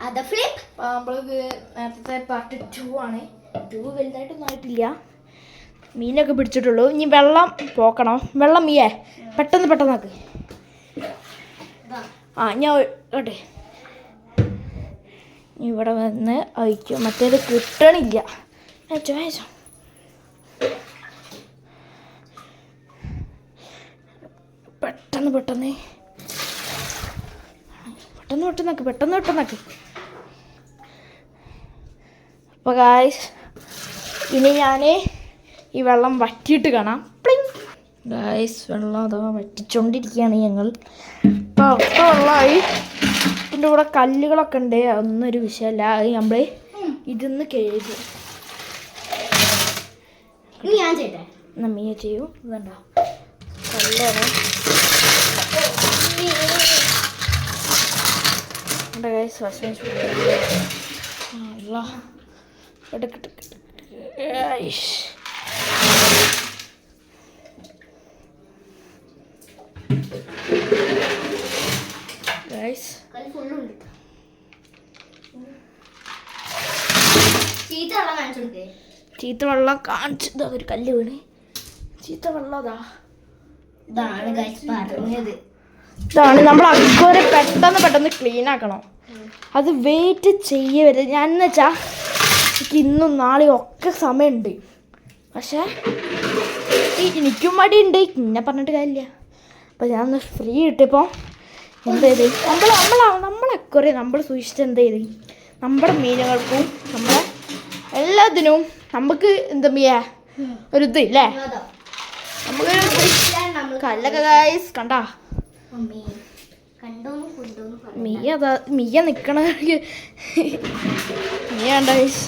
നമ്മൾക്ക് നേരത്തെ പാർട്ട് 2 ആണ്. 2 വലുതായിട്ടൊന്നും ആയിട്ടില്ല. മീനൊക്കെ പിടിച്ചിട്ടുള്ളൂ. ഇനി വെള്ളം പോക്കണം. വെള്ളം മീയേ പെട്ടെന്ന് ആക്ക്. ഞാൻ കേട്ടെ ഇവിടെ വന്ന് അയക്കും. മറ്റേത് കിട്ടണില്ല. അയച്ചോ പെട്ടെന്ന്. അപ്പോൾ ഗായ്സ് ഇനി ഞാൻ ഈ വെള്ളം വറ്റിയിട്ട് കാണാം. ഗായ്സ് വെള്ളം അതാ വറ്റിച്ചോണ്ടിരിക്കുകയാണ് ഞങ്ങൾ. ഇപ്പോൾ ഒക്കെ വെള്ളമായി. ഇതിൻ്റെ കൂടെ കല്ലുകളൊക്കെ ഉണ്ട്. അതൊന്നും ഒരു വിഷയമല്ല. അത് നമ്മൾ ഇതൊന്ന് കഴുകും. ഞാൻ ചെയ്തേ നമ്മീ ചെയ്യൂ. ഇതുണ്ടോ കല്ലാണ്. ഗായ്സ് ചീത്ത വെള്ളം കാണിച്ചത് ഒരു കല്ല് വീണ്. ചീത്ത വെള്ളം ഇതാണ്. നമ്മൾ അക്കോരെ പെട്ടെന്ന് ക്ലീൻ ആക്കണം. അത് വെയിറ്റ് ചെയ്യരുത്. ഞാൻ എന്ന് വെച്ചാൽ എനിക്ക് ഇന്നും നാളെയും ഒക്കെ സമയമുണ്ട്. പക്ഷേ എനിക്കും മടിയുണ്ട്. പിന്നെ പറഞ്ഞിട്ട് കാര്യമില്ല. അപ്പോൾ ഞാനൊന്ന് ഫ്രീ കിട്ടിയപ്പോൾ എന്ത് ചെയ്ത് നമ്മളെക്കുറെ നമ്മൾ സൂക്ഷിച്ച് എന്ത് ചെയ്ത് നമ്മുടെ മീനുകൾക്കും നമ്മുടെ എല്ലാത്തിനും നമുക്ക് എന്താ ചെയ്യാ ഒരിത് ഇല്ലേ. നമുക്കൊരു കല്ലൊക്കെ ഗായ്സ് കണ്ടാ മിയ നിക്കണ മിയ കണ്ട ഗായ്സ്.